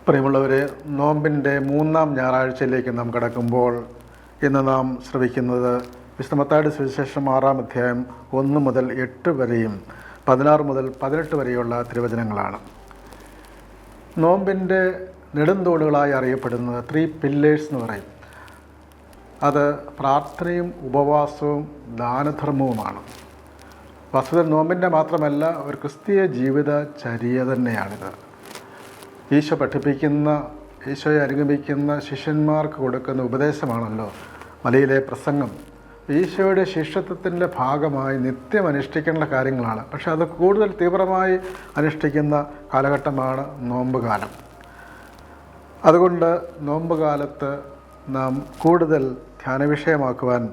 പ്രിയമുള്ളവരെ, നോമ്പിൻ്റെ മൂന്നാം ഞായറാഴ്ചയിലേക്ക് നാം കടക്കുമ്പോൾ ഇന്ന് നാം ശ്രവിക്കുന്നത് വിശുദ്ധ മത്തായിയുടെ സുവിശേഷം 6-ാം അധ്യായം 1 മുതൽ 8 വരെയും 16 മുതൽ 18 വരെയുള്ള തിരുവചനങ്ങളാണ്. നോമ്പിൻ്റെ നെടുന്തൂണുകളായി അറിയപ്പെടുന്നത് 3 പില്ലേഴ്സ് എന്ന് പറയും. അത് പ്രാർത്ഥനയും ഉപവാസവും ദാനധർമ്മവുമാണ്. വസ്തുത നോമ്പിൻ്റെ മാത്രമല്ല, ഒരു ക്രിസ്തീയ ജീവിത ചര്യ തന്നെയാണിത്. ഈശോ പഠിപ്പിക്കുന്ന, ഈശോയെ അനുഗമിക്കുന്ന ശിഷ്യന്മാർക്ക് കൊടുക്കുന്ന ഉപദേശമാണല്ലോ മലയിലെ പ്രസംഗം. ഈശോയുടെ ശിഷ്യത്വത്തിൻ്റെ ഭാഗമായി നിത്യം അനുഷ്ഠിക്കേണ്ട കാര്യങ്ങളാണ്. പക്ഷെ അത് കൂടുതൽ തീവ്രമായി അനുഷ്ഠിക്കുന്ന കാലഘട്ടമാണ് നോമ്പ് കാലം. അതുകൊണ്ട് നോമ്പ് കാലത്ത് നാം കൂടുതൽ ധ്യാനവിഷയമാക്കുവാൻ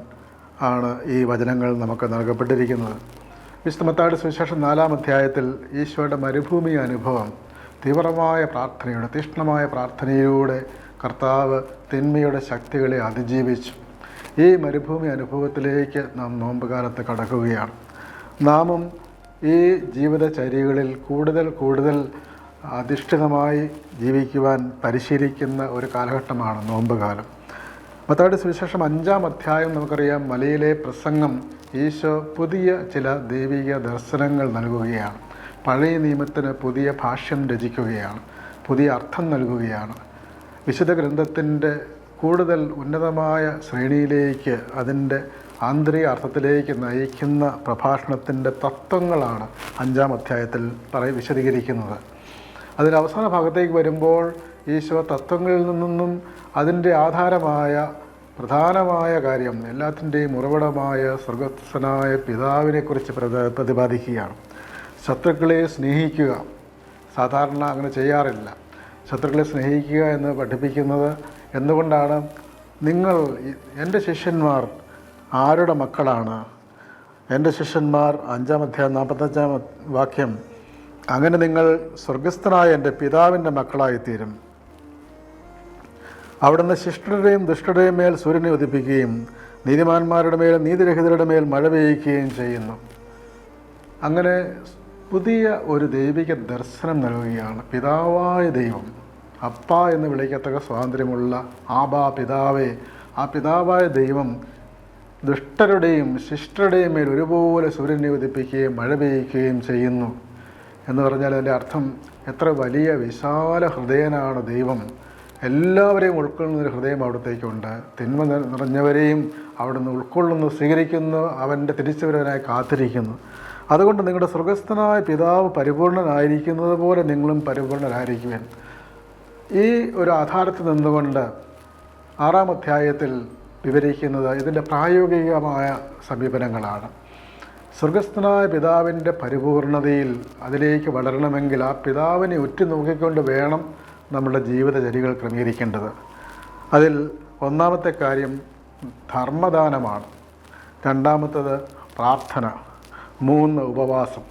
ആണ് ഈ വചനങ്ങൾ നമുക്ക് നൽകപ്പെട്ടിരിക്കുന്നത്. വിശുദ്ധ മത്തായിയുടെ സുവിശേഷം 4-ാം അധ്യായത്തിൽ ഈശോയുടെ മരുഭൂമി അനുഭവം, തീവ്രമായ പ്രാർത്ഥനയുടെ, തീക്ഷ്ണമായ പ്രാർത്ഥനയിലൂടെ കർത്താവ് തിന്മയുടെ ശക്തികളെ അതിജീവിച്ചു. ഈ മരുഭൂമി അനുഭവത്തിലേക്ക് നാം നോമ്പ് കാലത്ത് കടക്കുകയാണ്. നാമും ഈ ജീവിതചര്യകളിൽ കൂടുതൽ അധിഷ്ഠിതമായി ജീവിക്കുവാൻ പരിശീലിക്കുന്ന ഒരു കാലഘട്ടമാണ് നോമ്പ് കാലം. മത്തായിയുടെ സുവിശേഷം 5-ാം അധ്യായം നമുക്കറിയാം, മലയിലെ പ്രസംഗം. ഈശോ പുതിയ ചില ദൈവിക ദർശനങ്ങൾ നൽകുകയാണ്. പഴയ നിയമത്തിന് പുതിയ ഭാഷ്യം രചിക്കുകയാണ്, പുതിയ അർത്ഥം നൽകുകയാണ്. വിശുദ്ധ ഗ്രന്ഥത്തിൻ്റെ കൂടുതൽ ഉന്നതമായ ശ്രേണിയിലേക്ക്, അതിൻ്റെ ആന്തരിക അർത്ഥത്തിലേക്ക് നയിക്കുന്ന പ്രഭാഷണത്തിൻ്റെ തത്വങ്ങളാണ് 5-ാം അധ്യായത്തിൽ വിശദീകരിക്കുന്നത്. അതിൻ്റെ അവസാന ഭാഗത്തേക്ക് വരുമ്പോൾ ഈശോ തത്വങ്ങളിൽ നിന്നും അതിൻ്റെ ആധാരമായ പ്രധാനമായ കാര്യം, എല്ലാത്തിൻ്റെയും ഉറവിടമായ സ്വർഗസ്ഥനായ പിതാവിനെക്കുറിച്ച് പ്രതിപാദിക്കുകയാണ്. ശത്രുക്കളെ സ്നേഹിക്കുക. സാധാരണ അങ്ങനെ ചെയ്യാറില്ല. ശത്രുക്കളെ സ്നേഹിക്കുക എന്ന് പഠിപ്പിക്കുന്നത് എന്തുകൊണ്ടാണ്? നിങ്ങൾ, എൻ്റെ ശിഷ്യന്മാർ ആരുടെ മക്കളാണ്? എൻ്റെ ശിഷ്യന്മാർ 5-ാം അധ്യായം 45-ാം വാക്യം, അങ്ങനെ നിങ്ങൾ സ്വർഗസ്ഥനായ എൻ്റെ പിതാവിൻ്റെ മക്കളായിത്തീരും. അവിടുന്ന് ശിഷ്ടരുടെയും ദുഷ്ടരുടെയും മേൽ സൂര്യനെ ഉദിപ്പിക്കുകയും നീതിമാന്മാരുടെ മേൽ നീതിരഹിതരുടെ മേൽ മഴ പെയ്യുകയും ചെയ്യുന്നു. അങ്ങനെ പുതിയ ഒരു ദൈവിക ദർശനം നൽകുകയാണ്. പിതാവായ ദൈവം, അപ്പ എന്ന് വിളിക്കത്തക്ക സ്വാതന്ത്ര്യമുള്ള ആബാ പിതാവേ, ആ പിതാവായ ദൈവം ദുഷ്ടരുടെയും ശിഷ്ടരുടെയും മേൽ ഒരുപോലെ സൂര്യനെ ഉദിപ്പിക്കുകയും മഴ പെയ്യുകയും ചെയ്യുന്നു എന്ന് പറഞ്ഞാൽ അതിൻ്റെ അർത്ഥം എത്ര വലിയ വിശാല ഹൃദയനാണ് ദൈവം. എല്ലാവരെയും ഉൾക്കൊള്ളുന്നൊരു ഹൃദയം അവിടത്തേക്കുണ്ട്. തിന്മ നിറഞ്ഞവരെയും അവിടുന്ന് ഉൾക്കൊള്ളുന്നു, സ്വീകരിക്കുന്നു, അവൻ്റെ തിരിച്ചുവരവനായി കാത്തിരിക്കുന്നു. അതുകൊണ്ട് നിങ്ങളുടെ സ്വർഗസ്ഥനായ പിതാവ് പരിപൂർണനായിരിക്കുന്നത് പോലെ നിങ്ങളും പരിപൂർണരായിരിക്കുവാൻ. ഈ ഒരു ആധാരത്തിൽ നിന്നുകൊണ്ട് 6-ാം അധ്യായത്തിൽ വിവരിക്കുന്നത് ഇതിൻ്റെ പ്രായോഗികമായ സമീപനങ്ങളാണ്. സ്വർഗസ്ഥനായ പിതാവിൻ്റെ പരിപൂർണതയിൽ അതിലേക്ക് വളരണമെങ്കിൽ ആ പിതാവിനെ ഉറ്റുനോക്കിക്കൊണ്ട് വേണം നമ്മുടെ ജീവിതചര്യകൾ ക്രമീകരിക്കേണ്ടത്. അതിൽ ഒന്നാമത്തെ കാര്യം ധർമ്മദാനമാണ്. രണ്ടാമത്തത് പ്രാർത്ഥന. 3 ഉപവാസം.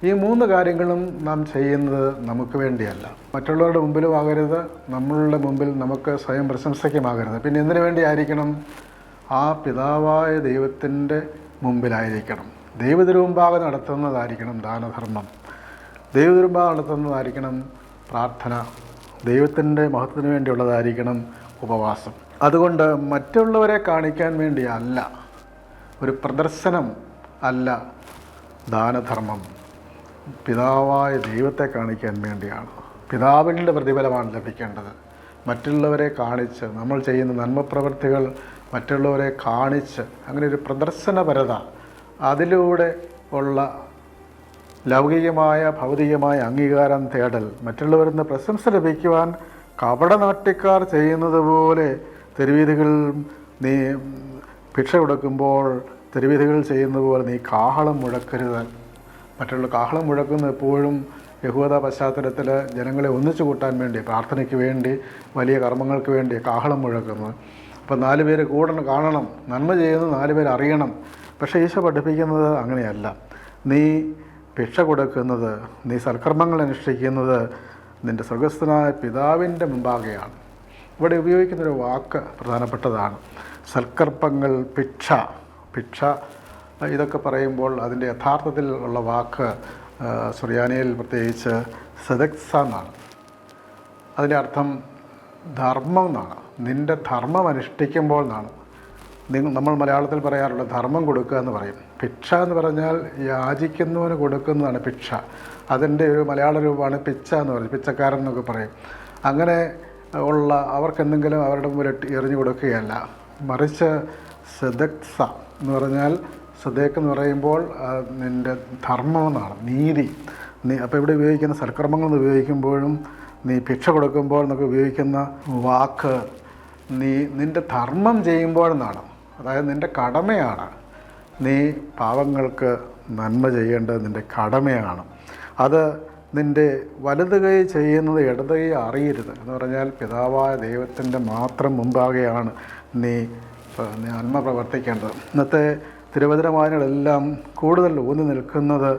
ഈ 3 കാര്യങ്ങളും നാം ചെയ്യുന്നത് നമുക്ക് വേണ്ടിയല്ല, മറ്റുള്ളവരുടെ മുമ്പിലും ആകരുത്, നമ്മളുടെ മുമ്പിൽ നമുക്ക് സ്വയം പ്രശംസയ്ക്കുമാകരുത്. പിന്നെ എന്തിനു വേണ്ടിയായിരിക്കണം? ആ പിതാവായ ദൈവത്തിൻ്റെ മുമ്പിലായിരിക്കണം. ദൈവത്തിരുമുമ്പാകെ നടത്തുന്നതായിരിക്കണം ദാനധർമ്മം. ദൈവത്തിരുമുമ്പാകെ നടത്തുന്നതായിരിക്കണം പ്രാർത്ഥന. ദൈവത്തിൻ്റെ മഹത്വത്തിന് വേണ്ടിയുള്ളതായിരിക്കണം ഉപവാസം. അതുകൊണ്ട് മറ്റുള്ളവരെ കാണിക്കാൻ വേണ്ടിയല്ല, ഒരു പ്രദർശനം അല്ല ദാനധർമ്മം. പിതാവായ ദൈവത്തെ കാണിക്കാൻ വേണ്ടിയാണ്. പിതാവിൻ്റെ പ്രതിഫലമാണ് ലഭിക്കേണ്ടത്. മറ്റുള്ളവരെ കാണിച്ച്, നമ്മൾ ചെയ്യുന്ന നന്മപ്രവൃത്തികൾ മറ്റുള്ളവരെ കാണിച്ച്, അങ്ങനെ ഒരു പ്രദർശനപരത, അതിലൂടെ ഉള്ള ലൗകികമായ ഭൗതികമായ അംഗീകാരം തേടൽ, മറ്റുള്ളവരിൽ നിന്ന് പ്രശംസ ലഭിക്കുവാൻ കപടനാട്യക്കാർ ചെയ്യുന്നത് പോലെ തെരുവീഥികളിൽ നീ ഭിക്ഷ കൊടുക്കുമ്പോൾ തെരുവീഥികളിൽ ചെയ്യുന്നത് പോലെ നീ കാഹളം മുഴക്കരുത്. മറ്റുള്ള കാഹളം മുഴക്കുന്ന എപ്പോഴും യഹൂദ പശ്ചാത്തലത്തിൽ ജനങ്ങളെ ഒന്നിച്ചു കൂട്ടാൻ വേണ്ടി, പ്രാർത്ഥനയ്ക്ക് വേണ്ടി, വലിയ കർമ്മങ്ങൾക്ക് വേണ്ടി കാഹളം മുഴക്കുന്നത്. അപ്പോൾ 4 പേര് കാണണം, നന്മ ചെയ്യുന്നത് 4 പേര് അറിയണം. പക്ഷേ ഈശോ പഠിപ്പിക്കുന്നത് അങ്ങനെയല്ല. നീ ഭിക്ഷ കൊടുക്കുന്നത്, നീ സൽക്കർമ്മങ്ങൾ അനുഷ്ഠിക്കുന്നത് നിൻ്റെ സ്വർഗസ്ഥനായ പിതാവിൻ്റെ മുമ്പാകെയാണ്. ഇവിടെ ഉപയോഗിക്കുന്നൊരു വാക്ക് പ്രധാനപ്പെട്ടതാണ്. സൽക്കർമ്മങ്ങൾ, ഭിക്ഷ ഇതൊക്കെ പറയുമ്പോൾ അതിൻ്റെ യഥാർത്ഥത്തിൽ ഉള്ള വാക്ക് സുറിയാനിയിൽ പ്രത്യേകിച്ച് സെദക്സ എന്നാണ്. അതിൻ്റെ അർത്ഥം ധർമ്മം എന്നാണ്. നിൻ്റെ ധർമ്മം അനുഷ്ഠിക്കുമ്പോൾ എന്നാണ്. നമ്മൾ മലയാളത്തിൽ പറയാറുള്ള ധർമ്മം കൊടുക്കുക എന്ന് പറയും. ഭിക്ഷ എന്ന് പറഞ്ഞാൽ യാചിക്കുന്നവന് കൊടുക്കുന്നതാണ് ഭിക്ഷ. അതിൻ്റെ ഒരു മലയാള രൂപമാണ് പിച്ച എന്ന് പറയും, പിച്ചക്കാരൻ എന്നൊക്കെ പറയും. അങ്ങനെ ഉള്ള അവർക്കെന്തെങ്കിലും അവരുടെ മുമ്പിൽ എറിഞ്ഞു കൊടുക്കുകയല്ല, മറിച്ച് സദക്സ എന്ന് പറഞ്ഞാൽ, സദേക്ക് എന്ന് പറയുമ്പോൾ നിൻ്റെ ധർമ്മം എന്നാണ്, നീതി. അപ്പോൾ ഇവിടെ ഉപയോഗിക്കുന്ന സൽക്കർമ്മങ്ങൾ എന്ന് ഉപയോഗിക്കുമ്പോഴും നീ ഭിക്ഷ കൊടുക്കുമ്പോൾ എന്നൊക്കെ ഉപയോഗിക്കുന്ന വാക്ക് നിൻ്റെ ധർമ്മം ചെയ്യുമ്പോഴെന്നാണ്. അതായത് നിൻ്റെ കടമയാണ്. നീ പാവങ്ങൾക്ക് നന്മ ചെയ്യേണ്ടത് നിൻ്റെ കടമയാണ്. അത് നിൻ്റെ വലത് കൈ ചെയ്യുന്നത് ഇടത് കൈ അറിയരുത് എന്ന് പറഞ്ഞാൽ പിതാവായ ദൈവത്തിൻ്റെ മാത്രം മുമ്പാകെയാണ് നീ നന്മ പ്രവർത്തിക്കേണ്ടത്. ഇന്നത്തെ തിരുവചനവായനകളെല്ലാം കൂടുതൽ ഊന്നി നിൽക്കുന്നത്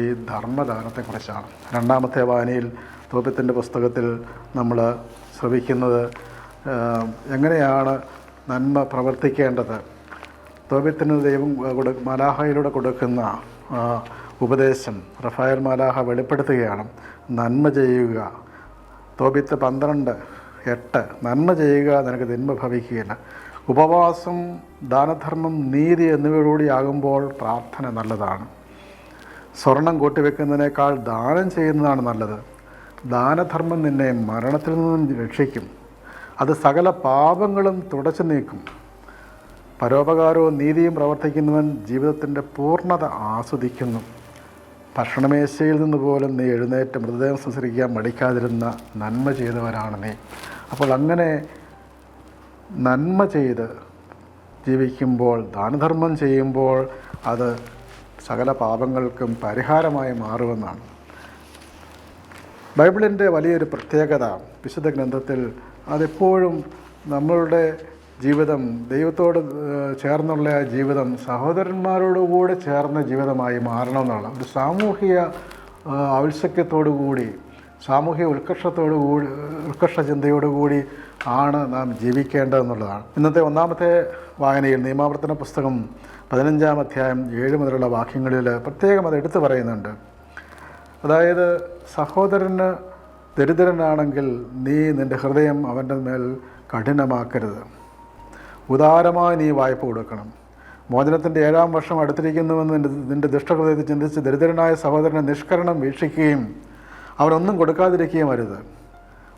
ഈ ധർമ്മദാനത്തെക്കുറിച്ചാണ്. രണ്ടാമത്തെ വായനയിൽ തോബിത്തിൻ്റെ പുസ്തകത്തിൽ നമ്മൾ ശ്രവിക്കുന്നത് എങ്ങനെയാണ് നന്മ പ്രവർത്തിക്കേണ്ടത്. തോബിത്തിന് ദൈവം മാലാഹയിലൂടെ കൊടുക്കുന്ന ഉപദേശം റഫായേൽ മാലാഹ വെളിപ്പെടുത്തുകയാണ്. നന്മ ചെയ്യുക. തോബിത്ത് 12:8 നന്മ ചെയ്യുക, നിനക്ക് തിന്മ ഭവിക്കുകയില്ല. ഉപവാസം, ദാനധർമ്മം, നീതി എന്നിവയോടുകൂടി ആകുമ്പോൾ പ്രാർത്ഥന നല്ലതാണ്. സ്വർണം കൂട്ടിവെക്കുന്നതിനേക്കാൾ ദാനം ചെയ്യുന്നതാണ് നല്ലത്. ദാനധർമ്മം നിന്നെ മരണത്തിൽ നിന്നും രക്ഷിക്കും. അത് സകല പാപങ്ങളും തുടച്ചു നീക്കും. പരോപകാരവും നീതിയും പ്രവർത്തിക്കുന്നവൻ ജീവിതത്തിൻ്റെ പൂർണ്ണത ആസ്വദിക്കുന്നു. ഭക്ഷണമേശയിൽ നിന്ന് പോലും നീ എഴുന്നേറ്റ് മൃതദേഹം സംസ്കരിക്കാൻ മടിക്കാതിരുന്ന നന്മ ചെയ്തവരാണ് നീ. അപ്പോൾ അങ്ങനെ നന്മ ചെയ്ത് ജീവിക്കുമ്പോൾ, ദാനധർമ്മം ചെയ്യുമ്പോൾ അത് സകല പാപങ്ങൾക്കും പരിഹാരമായി മാറുമെന്നാണ്. ബൈബിളിൻ്റെ വലിയൊരു പ്രത്യേകത വിശുദ്ധ ഗ്രന്ഥത്തിൽ അതെപ്പോഴും നമ്മളുടെ ജീവിതം ദൈവത്തോട് ചേർന്നുള്ള ജീവിതം സഹോദരന്മാരോടുകൂടെ ചേർന്ന ജീവിതമായി മാറണമെന്നുള്ള ഒരു സാമൂഹിക ഔത്സുക്യത്തോടുകൂടി, സാമൂഹിക ഉത്കർഷ ചിന്തയോടുകൂടി ആണ് നാം ജീവിക്കേണ്ടതെന്നുള്ളതാണ്. ഇന്നത്തെ ഒന്നാമത്തെ വായനയിൽ നിയമാവർത്തന പുസ്തകം 15-ാം അധ്യായം 7 മുതലുള്ള വാക്യങ്ങളിൽ പ്രത്യേകം അത് എടുത്തു പറയുന്നുണ്ട്. അതായത് സഹോദരന് ദരിദ്രനാണെങ്കിൽ നീ നിൻ്റെ ഹൃദയം അവൻ്റെ മേൽ കഠിനമാക്കരുത്. ഉദാരമായി നീ വായ്പ കൊടുക്കണം. മോചനത്തിൻ്റെ 7-ാം വർഷം അടുത്തിരിക്കുന്നുവെന്ന് നിൻ്റെ ദുഷ്ടഹൃദയത്തിൽ ചിന്തിച്ച് ദരിദ്രനായ സഹോദരനെ നിഷ്കരണം വീക്ഷിക്കുകയും അവനൊന്നും കൊടുക്കാതിരിക്കുകയും അരുത്.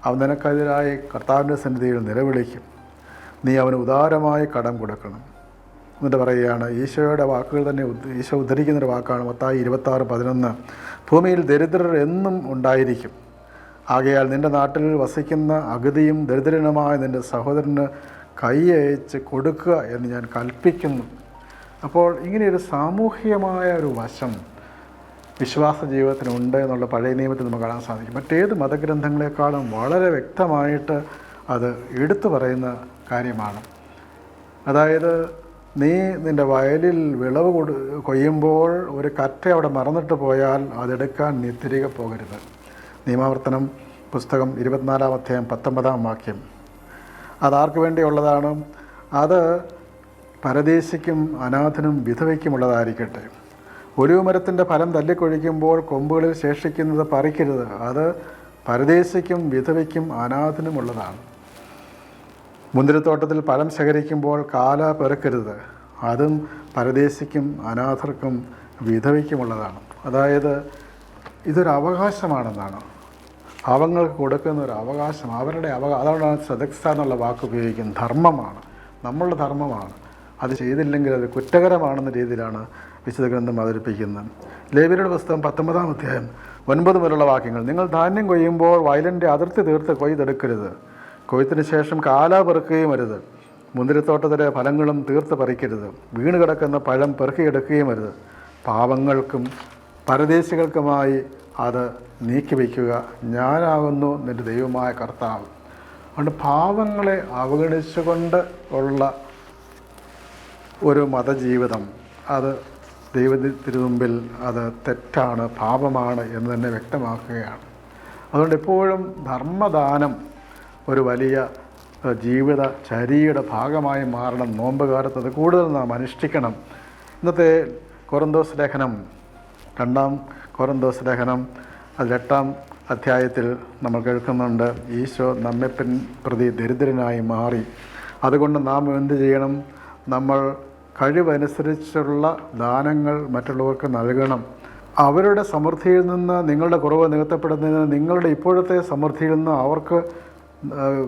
അവൻ നിനക്കെതിരായി കർത്താവിൻ്റെ സന്നിധിയിൽ നിലവിളിക്കും. നീ അവന് ഉദാരമായി കടം കൊടുക്കണം. എന്നിട്ട് പറയുകയാണ്, ഈശോയുടെ വാക്കുകൾ തന്നെ ഈശോ ഉദ്ധരിക്കുന്നൊരു വാക്കാണ് മത്തായി 26:11. ഭൂമിയിൽ ദരിദ്രർ എന്നും ഉണ്ടായിരിക്കും. ആകയാൽ നിൻ്റെ നാട്ടിൽ വസിക്കുന്ന അഗതിയും ദരിദ്രനുമായ നിൻ്റെ സഹോദരന് കൈ അയച്ച് കൊടുക്കുക എന്ന് ഞാൻ കൽപ്പിക്കുന്നു. അപ്പോൾ ഇങ്ങനെയൊരു സാമൂഹികമായ ഒരു വശം വിശ്വാസ ജീവിതത്തിനുണ്ട് എന്നുള്ള പഴയ നിയമത്തിൽ നമുക്ക് കാണാൻ സാധിക്കും. മറ്റേത് മതഗ്രന്ഥങ്ങളെക്കാളും വളരെ വ്യക്തമായിട്ട് അത് എടുത്തു പറയുന്ന കാര്യമാണ്. അതായത് നീ നിൻ്റെ വയലിൽ വിളവ് കൊയ്യുമ്പോൾ ഒരു കറ്റ അവിടെ മറന്നിട്ട് പോയാൽ അതെടുക്കാൻ നീ തിരികെ പോകരുത്. നിയമാവർത്തനം പുസ്തകം 24-ാം അധ്യായം 19-ാം വാക്യം. അതാർക്ക് വേണ്ടിയുള്ളതാണ്? അത് പരദേശിക്കും അനാഥനും വിധവയ്ക്കുമുള്ളതായിരിക്കട്ടെ. ഒലിവുമരത്തിൻ്റെ ഫലം തല്ലിക്കൊഴിക്കുമ്പോൾ കൊമ്പുകളിൽ ശേഷിക്കുന്നത് പറിക്കരുത്. അത് പരദേശിക്കും വിധവയ്ക്കും അനാഥനുമുള്ളതാണ്. മുന്തിരിത്തോട്ടത്തിൽ പഴം ശേഖരിക്കുമ്പോൾ കാല പെറുക്കരുത്. അതും പരദേശിക്കും അനാഥർക്കും വിധവയ്ക്കുമുള്ളതാണ്. അതായത് ഇതൊരു അവകാശമാണെന്നാണ്. പാവങ്ങൾക്ക് കൊടുക്കുന്ന ഒരു അവകാശം, അവരുടെ അതുകൊണ്ടാണ് സദക്സ എന്നുള്ള വാക്ക് ഉപയോഗിക്കുന്നത്. ധർമ്മമാണ്, നമ്മളുടെ ധർമ്മമാണ്. അത് ചെയ്തില്ലെങ്കിൽ അത് കുറ്റകരമാണെന്ന രീതിയിലാണ് വിശുദ്ധ ഗ്രന്ഥം അവതരിപ്പിക്കുന്നത്. ലേവ്യരുടെ പുസ്തകം 19-ാം അധ്യായം 9 മുതലുള്ള വാക്യങ്ങൾ. നിങ്ങൾ ധാന്യം കൊയ്യുമ്പോൾ വയലിൻ്റെ അതിർത്തി തീർത്ത് കൊയ്തെടുക്കരുത്. കൊയ്ത്തിന് ശേഷം കാല പെറുക്കുകയും അരുത്. മുന്തിരിത്തോട്ടത്തിലെ ഫലങ്ങളും തീർത്ത് പറിക്കരുത്. വീണ് കിടക്കുന്ന പഴം പെറുക്കിയെടുക്കുകയും അരുത്. പാവങ്ങൾക്കും പരദേശികൾക്കുമായി അത് നീക്കിവയ്ക്കുക. ഞാനാകുന്നു നിൻ്റെ ദൈവമായ കർത്താവ്. അതുകൊണ്ട് പാവങ്ങളെ അവഗണിച്ചുകൊണ്ട് ഉള്ള ഒരു മതജീവിതം അത് ദൈവത്തിനു മുമ്പിൽ അത് തെറ്റാണ്, പാപമാണ് എന്ന് തന്നെ വ്യക്തമാക്കുകയാണ്. അതുകൊണ്ട് എപ്പോഴും ധർമ്മദാനം ഒരു വലിയ ജീവിത ചര്യയുടെ ഭാഗമായി മാറണം. നോമ്പ് കാലത്ത് അത് കൂടുതൽ നാം അനുഷ്ഠിക്കണം. ഇന്നത്തെ കൊറിന്തോസ് ലേഖനം 2-ാം കൊറിന്തോസ് ലേഖനം അതിൽ 8-ാം അധ്യായത്തിൽ നമ്മൾ കേൾക്കുന്നുണ്ട്, ഈശോ നമ്മെ പ്രതി ദരിദ്രനായി മാറി. അതുകൊണ്ട് നാം എന്ത് ചെയ്യണം? നമ്മൾ കഴിവനുസരിച്ചുള്ള ദാനങ്ങൾ മറ്റുള്ളവർക്ക് നൽകണം. അവരുടെ സമൃദ്ധിയിൽ നിന്ന് നിങ്ങളുടെ കുറവ് നികത്തപ്പെടുന്നതിന് നിങ്ങളുടെ ഇപ്പോഴത്തെ സമൃദ്ധിയിൽ നിന്ന് അവർക്ക്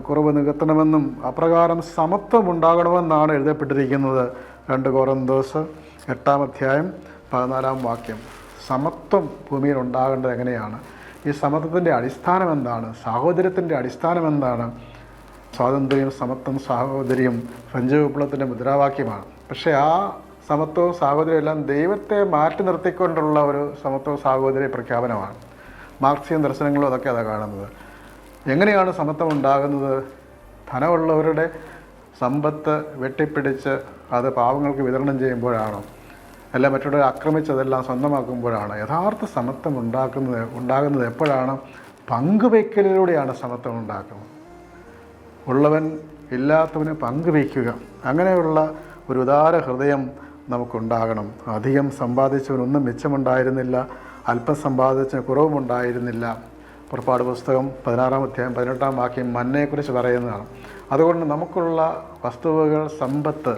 കുറവ് നികത്തണമെന്നും അപ്രകാരം സമത്വം ഉണ്ടാകണമെന്നാണ് എഴുതപ്പെട്ടിരിക്കുന്നത്. 2 കൊറിന്തോസ് 8-ാം അധ്യായം 14-ാം വാക്യം. സമത്വം ഭൂമിയിൽ ഉണ്ടാകേണ്ടത് എങ്ങനെയാണ്? ഈ സമത്വത്തിൻ്റെ അടിസ്ഥാനം എന്താണ്? സാഹോദര്യത്തിൻ്റെ അടിസ്ഥാനം എന്താണ്? സ്വാതന്ത്ര്യം, സമത്വം, സാഹോദര്യം ഫ്രഞ്ച് വിപ്ലവത്തിൻ്റെ മുദ്രാവാക്യമാണ്. പക്ഷേ ആ സമത്വവും സാഹോദര്യവും എല്ലാം ദൈവത്തെ മാറ്റി നിർത്തിക്കൊണ്ടുള്ള ഒരു സമത്വവും സാഹോദര്യ പ്രഖ്യാപനമാണ്. മാർക്സിയൻ ദർശനങ്ങളും അതൊക്കെ അതാണ് കാണുന്നത്. എങ്ങനെയാണ് സമത്വം ഉണ്ടാകുന്നത്? ധനമുള്ളവരുടെ സമ്പത്ത് വെട്ടിപ്പിടിച്ച് അത് പാവങ്ങൾക്ക് വിതരണം ചെയ്യുമ്പോഴാണോ? അല്ല മറ്റുള്ളവരെ ആക്രമിച്ചതെല്ലാം സ്വന്തമാക്കുമ്പോഴാണ്? യഥാർത്ഥ സമത്വം ഉണ്ടാകുന്നത് എപ്പോഴാണ്? പങ്കുവയ്ക്കലിലൂടെയാണ് സമത്വം ഉണ്ടാക്കുന്നത്. ഉള്ളവൻ ഇല്ലാത്തവന് പങ്കുവയ്ക്കുക. അങ്ങനെയുള്ള ഒരു ഉദാര ഹൃദയം നമുക്കുണ്ടാകണം. അധികം സമ്പാദിച്ചവനൊന്നും മിച്ചമുണ്ടായിരുന്നില്ല, അല്പം സമ്പാദിച്ചതിന് കുറവുമുണ്ടായിരുന്നില്ല. പുറപ്പാട് പുസ്തകം 16-ാം അധ്യായം 18-ാം വാക്യം മന്നയെക്കുറിച്ച് പറയുന്നതാണ്. അതുകൊണ്ട് നമുക്കുള്ള വസ്തുവകൾ, സമ്പത്ത്,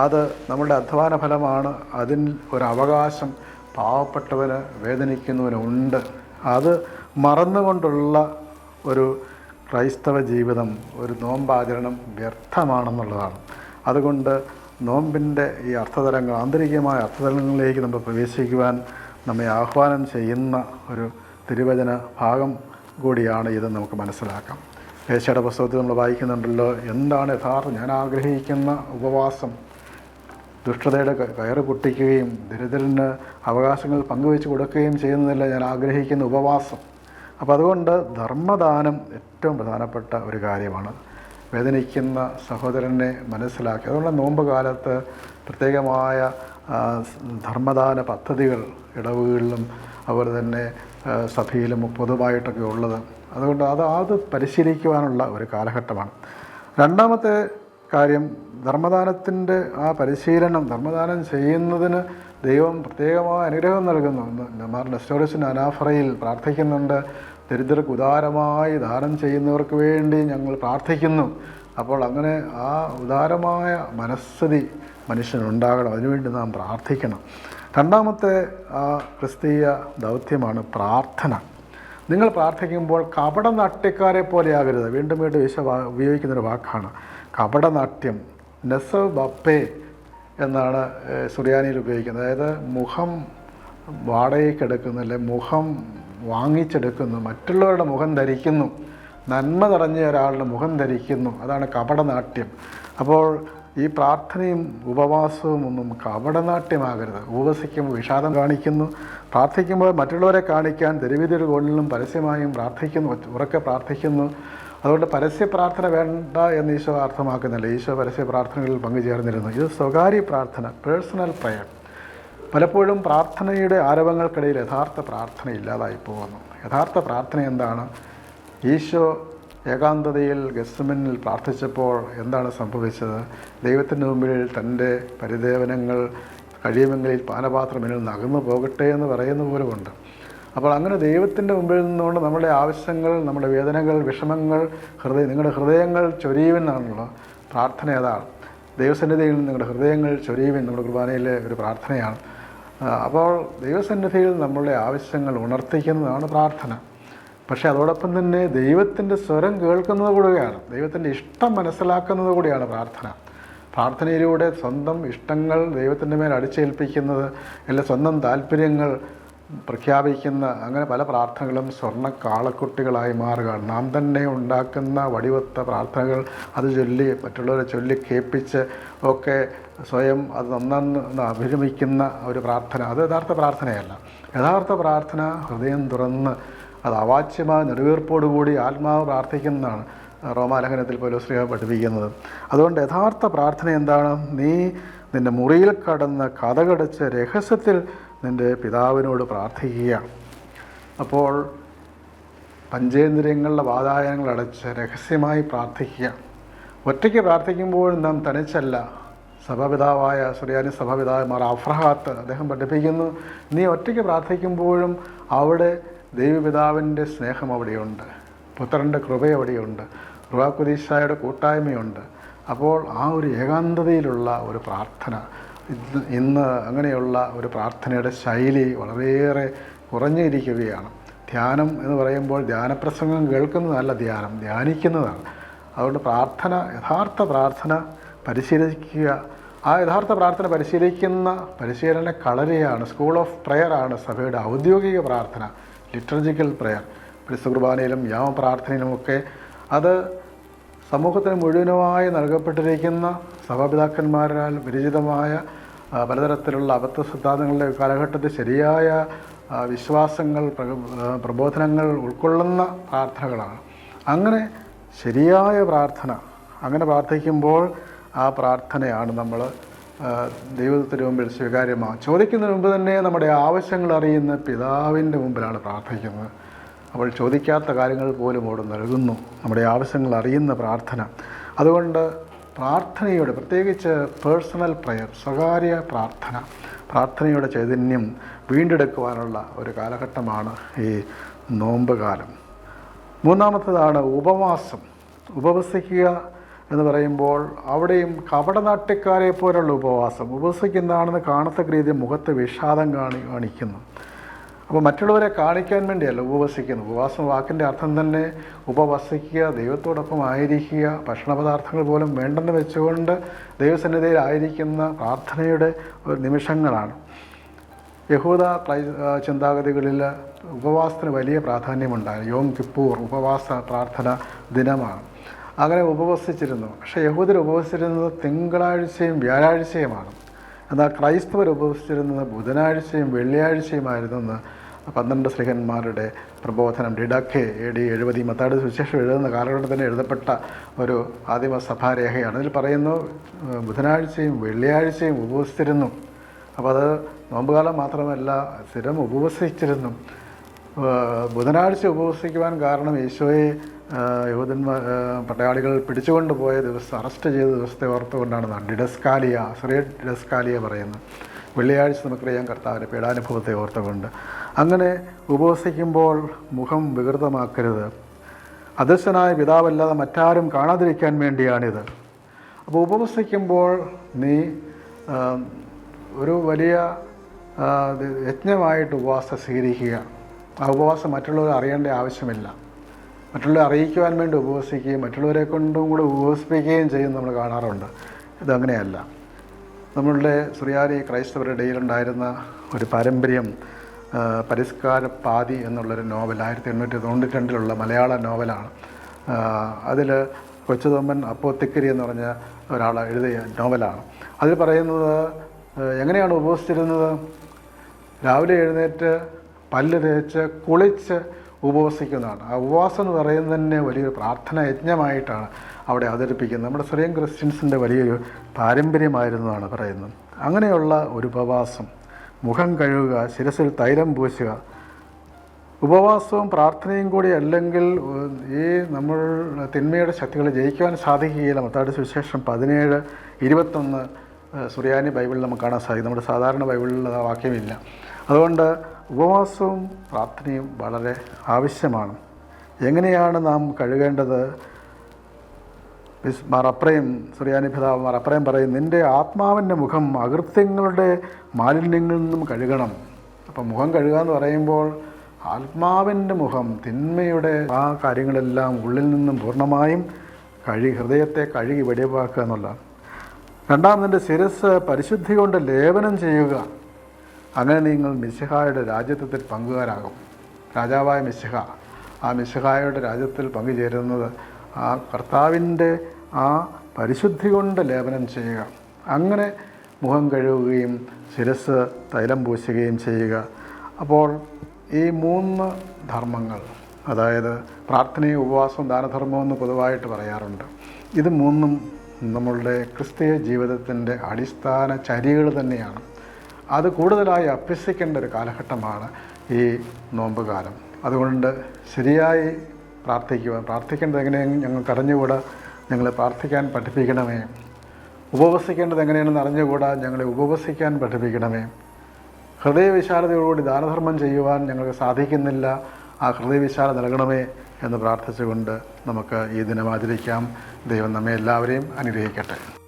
അത് നമ്മുടെ അധ്വാന ഫലമാണ്. അതിൽ ഒരവകാശം പാവപ്പെട്ടവന്, വേദനിക്കുന്നവനുണ്ട്. അത് മറന്നുകൊണ്ടുള്ള ഒരു ക്രൈസ്തവ ജീവിതം, ഒരു നോമ്പാചരണം വ്യർത്ഥമാണെന്നുള്ളതാണ്. അതുകൊണ്ട് നോമ്പിൻ്റെ ഈ അർത്ഥതലങ്ങൾ, ആന്തരികമായ അർത്ഥതലങ്ങളിലേക്ക് നമ്മൾ പ്രവേശിക്കുവാൻ നമ്മെ ആഹ്വാനം ചെയ്യുന്ന ഒരു തിരുവചന ഭാഗം കൂടിയാണ് ഇത്. നമുക്ക് മനസ്സിലാക്കാം. ഏശയുടെ പുസ്തകത്തിൽ നമ്മൾ വായിക്കുന്നുണ്ടല്ലോ, എന്താണ് ഞാൻ ആഗ്രഹിക്കുന്ന ഉപവാസം? ദുഷ്ടതയുടെ കയറ് പൊട്ടിക്കുകയും ദരിദ്രന് അവകാശങ്ങൾ പങ്കുവെച്ച് കൊടുക്കുകയും ചെയ്യുന്നതല്ല ഞാൻ ആഗ്രഹിക്കുന്ന ഉപവാസം. അപ്പോൾ അതുകൊണ്ട് ധർമ്മദാനം ഏറ്റവും പ്രധാനപ്പെട്ട ഒരു കാര്യമാണ്. വേദനിക്കുന്ന സഹോദരനെ മനസ്സിലാക്കി. അതുകൊണ്ട് നോമ്പ് കാലത്ത് പ്രത്യേകമായ ധർമ്മദാന പദ്ധതികൾ ഇടവുകളിലും അതുപോലെ തന്നെ സഭയിലും പൊതുവായിട്ടൊക്കെ ഉള്ളത്. അതുകൊണ്ട് അത് പരിശീലിക്കുവാനുള്ള ഒരു കാലഘട്ടമാണ്. രണ്ടാമത്തെ കാര്യം, ധർമ്മദാനത്തിൻ്റെ ആ പരിശീലനം. ധർമ്മദാനം ചെയ്യുന്നതിന് ദൈവം പ്രത്യേകമായ അനുഗ്രഹം നൽകുന്നു. മാർ നെസ്റ്റോറസിന് അനാഫറയിൽ പ്രാർത്ഥിക്കുന്നുണ്ട്, ദരിദ്രർക്ക് ഉദാരമായി ദാനം ചെയ്യുന്നവർക്ക് വേണ്ടി ഞങ്ങൾ പ്രാർത്ഥിക്കുന്നു. അപ്പോൾ അങ്ങനെ ആ ഉദാരമായ മനസ്ഥിതി മനുഷ്യനുണ്ടാകണം. അതിനുവേണ്ടി നാം പ്രാർത്ഥിക്കണം. രണ്ടാമത്തെ ആ ക്രിസ്തീയ ദൗത്യമാണ് പ്രാർത്ഥന. നിങ്ങൾ പ്രാർത്ഥിക്കുമ്പോൾ കപടനാട്യക്കാരെ പോലെ ആകരുത്. വീണ്ടും വീണ്ടും ഈശോ ഉപയോഗിക്കുന്നൊരു വാക്കാണ് കപടനാട്യം. നെസവ് ബപ്പേ എന്നാണ് സുറിയാനിയിൽ ഉപയോഗിക്കുന്നത്. അതായത് മുഖം വാടകയ്ക്കെടുക്കുന്നു, അല്ലെ മുഖം വാങ്ങിച്ചെടുക്കുന്നു, മറ്റുള്ളവരുടെ മുഖം ധരിക്കുന്നു, നന്മ നിറഞ്ഞ ഒരാളുടെ മുഖം ധരിക്കുന്നു. അതാണ് കപടനാട്യം. അപ്പോൾ ഈ പ്രാർത്ഥനയും ഉപവാസവും ഒന്നും കപടനാട്യമാകരുത്. ഉപവസിക്കുമ്പോൾ വിഷാദം കാണിക്കുന്നു, പ്രാർത്ഥിക്കുമ്പോൾ മറ്റുള്ളവരെ കാണിക്കാൻ തെരുവിതിരു കോണിലും പരസ്യമായും പ്രാർത്ഥിക്കുന്നു, ഉറക്കെ പ്രാർത്ഥിക്കുന്നു. അതുകൊണ്ട് പരസ്യ പ്രാർത്ഥന വേണ്ട എന്ന് ഈശോ അർത്ഥമാക്കുന്നില്ല. ഈശോ പരസ്യ പ്രാർത്ഥനകളിൽ പങ്കുചേർന്നിരുന്നു. ഇത് സ്വകാര്യ പ്രാർത്ഥന, പേഴ്സണൽ പ്രയർ. പലപ്പോഴും പ്രാർത്ഥനയുടെ ആരവങ്ങൾക്കിടയിൽ യഥാർത്ഥ പ്രാർത്ഥന ഇല്ലാതായി പോകുന്നു. യഥാർത്ഥ പ്രാർത്ഥന എന്താണ്? ഈശോ ഏകാന്തതയിൽ ഗെത്സമനിൽ പ്രാർത്ഥിച്ചപ്പോൾ എന്താണ് സംഭവിച്ചത്? ദൈവത്തിൻ്റെ മുമ്പിൽ തൻ്റെ പരിദേവനങ്ങൾ കഴിയുമെങ്കിൽ പാനപാത്രം എന്നിൽ നിന്ന് അകന്നു പോകട്ടെ എന്ന് പറയുന്ന പോലുമുണ്ട്. അപ്പോൾ അങ്ങനെ ദൈവത്തിൻ്റെ മുമ്പിൽ നിന്നുകൊണ്ട് നമ്മുടെ ആവശ്യങ്ങൾ, നമ്മുടെ വേദനകൾ, വിഷമങ്ങൾ, നിങ്ങളുടെ ഹൃദയങ്ങൾ ചൊരിയുവെന്നാണല്ലോ പ്രാർത്ഥന. അതാണ് ദൈവസന്നിധിയിൽ നിങ്ങളുടെ ഹൃദയങ്ങൾ ചൊരിയുവൻ നമ്മുടെ കുർബാനയിലെ ഒരു പ്രാർത്ഥനയാണ്. അപ്പോൾ ദൈവസന്നിധിയിൽ നമ്മളുടെ ആവശ്യങ്ങൾ ഉണർത്തിക്കുന്നതാണ് പ്രാർത്ഥന. പക്ഷേ അതോടൊപ്പം തന്നെ ദൈവത്തിൻ്റെ സ്വരം കേൾക്കുന്നത് കൂടിയാണ്, ദൈവത്തിൻ്റെ ഇഷ്ടം മനസ്സിലാക്കുന്നത് കൂടിയാണ് പ്രാർത്ഥന. പ്രാർത്ഥനയിലൂടെ സ്വന്തം ഇഷ്ടങ്ങൾ ദൈവത്തിൻ്റെ മേൽ അടിച്ചേൽപ്പിക്കുന്നത്, അല്ല സ്വന്തം താല്പര്യങ്ങൾ പ്രഖ്യാപിക്കുന്ന അങ്ങനെ പല പ്രാർത്ഥനകളും സ്വർണ്ണ കാളക്കുട്ടികളായി മാറുകയാണ്. നാം തന്നെ ഉണ്ടാക്കുന്ന വടിവത്ത പ്രാർത്ഥനകൾ അത് ചൊല്ലി മറ്റുള്ളവരെ ചൊല്ലി കേൾപ്പിച്ച് ഒക്കെ സ്വയം അത് നന്നെന്ന് അഭിരമിക്കുന്ന ഒരു പ്രാർത്ഥന, അത് യഥാർത്ഥ പ്രാർത്ഥനയല്ല. യഥാർത്ഥ പ്രാർത്ഥന ഹൃദയം തുറന്ന് അത് അവാച്യമായ നെടുവീർപ്പോടുകൂടി ആത്മാവ് പ്രാർത്ഥിക്കുന്നതാണ് റോമാലേഖനത്തിൽ പൗലോസ് പഠിപ്പിക്കുന്നത്. അതുകൊണ്ട് യഥാർത്ഥ പ്രാർത്ഥന എന്താണ്? നീ നിൻ്റെ മുറിയിൽ കടന്ന് കതകടച്ച് രഹസ്യത്തിൽ നിൻ്റെ പിതാവിനോട് പ്രാർത്ഥിക്കുക. അപ്പോൾ പഞ്ചേന്ദ്രിയങ്ങളുടെ വാതായനങ്ങൾ അടച്ച് രഹസ്യമായി പ്രാർത്ഥിക്കുക. ഒറ്റയ്ക്ക് പ്രാർത്ഥിക്കുമ്പോൾ നാം തനിച്ചല്ല. സഭാപിതാവായ സുറിയാനി സഭാപിതാവ് മാർ അഫ്രഹാത്ത് അദ്ദേഹം പഠിപ്പിക്കുന്നു, നീ ഒറ്റയ്ക്ക് പ്രാർത്ഥിക്കുമ്പോഴും അവിടെ ദൈവപിതാവിൻ്റെ സ്നേഹം അവിടെയുണ്ട്, പുത്രൻ്റെ കൃപ അവിടെയുണ്ട്, റുഹാക്കുദീശായുടെ കൂട്ടായ്മയുണ്ട്. അപ്പോൾ ആ ഒരു ഏകാന്തതയിലുള്ള ഒരു പ്രാർത്ഥന, ഇന്ന് അങ്ങനെയുള്ള ഒരു പ്രാർത്ഥനയുടെ ശൈലി വളരെയേറെ കുറഞ്ഞിരിക്കുകയാണ്. ധ്യാനം എന്ന് പറയുമ്പോൾ ധ്യാനപ്രസംഗം കേൾക്കുന്നതല്ല ധ്യാനം, ധ്യാനിക്കുന്നതാണ്. അതുകൊണ്ട് പ്രാർത്ഥന, യഥാർത്ഥ പ്രാർത്ഥന പരിശീലിക്കുക. ആ യഥാർത്ഥ പ്രാർത്ഥന പരിശീലിക്കുന്ന പരിശീലന കളരിയാണ്, സ്കൂൾ ഓഫ് പ്രെയറാണ് സഭയുടെ ഔദ്യോഗിക പ്രാർത്ഥന, ലിറ്റർജിക്കൽ പ്രെയർ. വിശുദ്ധ കുർബാനയിലും യാമപ്രാർത്ഥനയിലുമൊക്കെ അത് സമൂഹത്തിന് മുഴുവനുമായി നൽകപ്പെട്ടിരിക്കുന്ന സഭാപിതാക്കന്മാരാൽ വിരചിതമായ പലതരത്തിലുള്ള അബദ്ധ സിദ്ധാന്തങ്ങളുടെ കാലഘട്ടത്തിൽ ശരിയായ വിശ്വാസങ്ങൾ, പ്രബോധനങ്ങൾ ഉൾക്കൊള്ളുന്ന പ്രാർത്ഥനകളാണ്. അങ്ങനെ ശരിയായ പ്രാർത്ഥന, അങ്ങനെ പ്രാർത്ഥിക്കുമ്പോൾ ആ പ്രാർത്ഥനയാണ് നമ്മൾ ദൈവത്തിന് മുമ്പിൽ സ്വീകാര്യമാണ്. ചോദിക്കുന്നതിന് മുമ്പ് തന്നെ നമ്മുടെ ആവശ്യങ്ങൾ അറിയുന്ന പിതാവിൻ്റെ മുമ്പിലാണ് പ്രാർത്ഥിക്കുന്നത്. അപ്പോൾ ചോദിക്കാത്ത കാര്യങ്ങൾ പോലും അവിടെ നൽകുന്നു, നമ്മുടെ ആവശ്യങ്ങൾ അറിയുന്ന പ്രാർത്ഥന. അതുകൊണ്ട് പ്രാർത്ഥനയുടെ, പ്രത്യേകിച്ച് പേഴ്സണൽ പ്രയർ, സ്വകാര്യ പ്രാർത്ഥന, പ്രാർത്ഥനയുടെ ചൈതന്യം വീണ്ടെടുക്കുവാനുള്ള ഒരു കാലഘട്ടമാണ് ഈ നോമ്പ് കാലം. മൂന്നാമത്തേതാണ് ഉപവാസം. ഉപവസിക്കുക എന്ന് പറയുമ്പോൾ അവിടെയും കപടനാട്യക്കാരെ പോലുള്ള ഉപവാസം. ഉപവസിക്കുന്നതാണെന്ന് കാണത്തക്ക രീതിയിൽ മുഖത്ത് വിഷാദം കാണിക്കുന്നു. അപ്പോൾ മറ്റുള്ളവരെ കാണിക്കാൻ വേണ്ടിയല്ല ഉപവസിക്കുന്നത്. ഉപവാസം വാക്കിൻ്റെ അർത്ഥം തന്നെ ഉപവസിക്കുക, ദൈവത്തോടൊപ്പം ആയിരിക്കുക, ഭക്ഷണപദാർത്ഥങ്ങൾ പോലും വേണ്ടെന്ന് വെച്ചുകൊണ്ട് ദൈവസന്നിധിയിലായിരിക്കുന്ന പ്രാർത്ഥനയുടെ ഒരു നിമിഷങ്ങളാണ്. യഹൂദ ചിന്താഗതികളിൽ ഉപവാസത്തിന് വലിയ പ്രാധാന്യമുണ്ടായിരുന്നു. യോം കിപ്പൂർ ഉപവാസ പ്രാർത്ഥന ദിനമാണ്. അങ്ങനെ ഉപവസിച്ചിരുന്നു. പക്ഷേ യഹൂദർ ഉപവസിച്ചിരുന്നത് തിങ്കളാഴ്ചയും വ്യാഴാഴ്ചയുമാണ്. എന്നാൽ ക്രൈസ്തവർ ഉപവസിച്ചിരുന്നത് ബുധനാഴ്ചയും വെള്ളിയാഴ്ചയുമായിരുന്നെന്ന് 12 ശ്ലീഹന്മാരുടെ പ്രബോധനം, ഡിഡാക്കെ AD 70 മത്തായിയുടെ സുവിശേഷം എഴുതുന്ന കാലഘട്ടത്തിൽ തന്നെ എഴുതപ്പെട്ട ഒരു ആദിമ സഭാരേഖയാണ്. അതിൽ പറയുന്നു ബുധനാഴ്ചയും വെള്ളിയാഴ്ചയും ഉപവസിച്ചിരുന്നു. അപ്പോൾ അത് നോമ്പുകാലം മാത്രമല്ല, സ്ഥിരം ഉപവസിച്ചിരുന്നു. ബുധനാഴ്ച ഉപവസിക്കുവാൻ കാരണം യേശുവെ യഹൂദന്മാർ പടയാളികൾ പിടിച്ചുകൊണ്ട് പോയ ദിവസം, അറസ്റ്റ് ചെയ്ത ദിവസത്തെ ഓർത്തുകൊണ്ടാണ് ഡിഡസ്കാലിയ, ചെറിയ ഡിഡസ്കാലിയ പറയുന്നത്. വെള്ളിയാഴ്ച നമുക്കറിയാം കർത്താവിൻ്റെ പീഡാനുഭവത്തെ ഓർത്തുകൊണ്ട്. അങ്ങനെ ഉപവസിക്കുമ്പോൾ മുഖം വികൃതമാക്കരുത്. അദൃശ്യനായ പിതാവല്ലാതെ മറ്റാരും കാണാതിരിക്കാൻ വേണ്ടിയാണിത്. അപ്പോൾ ഉപവസിക്കുമ്പോൾ നീ ഒരു വലിയ യജ്ഞമായിട്ട് ഉപവാസം സ്വീകരിക്കുക. ആ ഉപവാസം മറ്റുള്ളവരെ അറിയേണ്ട ആവശ്യമില്ല. മറ്റുള്ളവരെ അറിയിക്കുവാൻ വേണ്ടി ഉപവസിക്കുകയും മറ്റുള്ളവരെ കൊണ്ടും കൂടെ ഉപവസിപ്പിക്കുകയും ചെയ്യും നമ്മൾ കാണാറുണ്ട്. ഇതങ്ങനെയല്ല. നമ്മളുടെ സുറിയാനി ക്രൈസ്തവരുടെ ഇടയിലുണ്ടായിരുന്ന ഒരു പാരമ്പര്യം, പരിഷ്കാര പാതി എന്നുള്ളൊരു നോവൽ 1892 മലയാള നോവലാണ്. അതിൽ കൊച്ചുതൊമ്മൻ അപ്പോത്തിക്കരി എന്ന് പറഞ്ഞ ഒരാൾ എഴുതിയ നോവലാണ്. അതിൽ പറയുന്നത് എങ്ങനെയാണ് ഉപവസിച്ചിരുന്നത്. രാവിലെ എഴുന്നേറ്റ് പല്ല് തേച്ച് കുളിച്ച് ഉപവസിക്കുന്നതാണ്. ആ ഉപവാസം എന്ന് പറയുന്നത് തന്നെ വലിയൊരു പ്രാർത്ഥന യജ്ഞമായിട്ടാണ് അവിടെ അവതരിപ്പിക്കുന്നത്. നമ്മുടെ സിറിയൻ ക്രിസ്ത്യൻസിൻ്റെ വലിയൊരു പാരമ്പര്യമായിരുന്നതാണ് പറയുന്നത്. അങ്ങനെയുള്ള ഒരു ഉപവാസം, മുഖം കഴുകുക, ശിരസിൽ തൈലം പൂശുക. ഉപവാസവും പ്രാർത്ഥനയും കൂടി അല്ലെങ്കിൽ ഈ നമ്മൾ തിന്മയുടെ ശക്തികളെ ജയിക്കുവാൻ സാധിക്കുകയില്ല. മത്തായിയുടെ സുവിശേഷം 17:21 സുറിയാനി ബൈബിളിൽ നമുക്ക് കാണാൻ സാധിക്കും. നമ്മുടെ സാധാരണ ബൈബിളിൽ ആ വാക്യമില്ല. അതുകൊണ്ട് ഉപവാസവും പ്രാർത്ഥനയും വളരെ ആവശ്യമാണ്. എങ്ങനെയാണ് നാം കഴുകേണ്ടത്? മാറപ്രയം, സുറിയാനി പിതാവ് മാറപ്രയം പറയും, നിൻ്റെ ആത്മാവിൻ്റെ മുഖം അകൃത്യങ്ങളുടെ മാലിന്യങ്ങളിൽ നിന്നും കഴുകണം. അപ്പം മുഖം കഴുകുക എന്ന് പറയുമ്പോൾ ആത്മാവിൻ്റെ മുഖം, തിന്മയുടെ ആ കാര്യങ്ങളെല്ലാം ഉള്ളിൽ നിന്നും പൂർണ്ണമായും ഹൃദയത്തെ കഴുകി വെടിവാക്കുക എന്നുള്ളതാണ്. രണ്ടാമതിൻ്റെ ശിരസ് പരിശുദ്ധി കൊണ്ട് ലേപനം ചെയ്യുക. അങ്ങനെ നിങ്ങൾ മിശിഹായുടെ രാജ്യത്വത്തിൽ പങ്കുകാരാകും. രാജാവായ മിശിഹ, ആ മിശിഹായുടെ രാജ്യത്തിൽ പങ്കുചേരുന്നത് ആ കർത്താവിൻ്റെ ആ പരിശുദ്ധി കൊണ്ട് ലേപനം ചെയ്യുക. അങ്ങനെ മുഖം കഴുകുകയും ശിരസ് തൈലം പൂശുകയും ചെയ്യുക. അപ്പോൾ ഈ 3 ധർമ്മങ്ങൾ, അതായത് പ്രാർത്ഥനയും ഉപവാസവും ദാനധർമ്മവും എന്ന് പൊതുവായിട്ട് പറയാറുണ്ട്. ഇത് 3 നമ്മളുടെ ക്രിസ്തീയ ജീവിതത്തിൻ്റെ അടിസ്ഥാന ചര്യകൾ തന്നെയാണ്. അത് കൂടുതലായി അഭ്യസിക്കേണ്ട ഒരു കാലഘട്ടമാണ് ഈ നോമ്പ് കാലം. അതുകൊണ്ട് ശരിയായി പ്രാർത്ഥിക്കേണ്ടത് എങ്ങനെയെന്ന് ഞങ്ങൾക്ക് അറിഞ്ഞുകൂടാ, ഞങ്ങളെ പ്രാർത്ഥിക്കാൻ പഠിപ്പിക്കണമേ. ഉപവസിക്കേണ്ടത് എങ്ങനെയാണെന്ന് അറിഞ്ഞുകൂടാ, ഞങ്ങളെ ഉപവസിക്കാൻ പഠിപ്പിക്കണമേ. ഹൃദയവിശാലതയോടുകൂടി ദാനധർമ്മം ചെയ്യുവാൻ ഞങ്ങൾക്ക് സാധിക്കുന്നില്ല, ആ ഹൃദയവിശാല നൽകണമേ എന്ന് പ്രാർത്ഥിച്ചുകൊണ്ട് നമുക്ക് ഈ ദിനം ആചരിക്കാം. ദൈവം നമ്മെ എല്ലാവരെയും അനുഗ്രഹിക്കട്ടെ.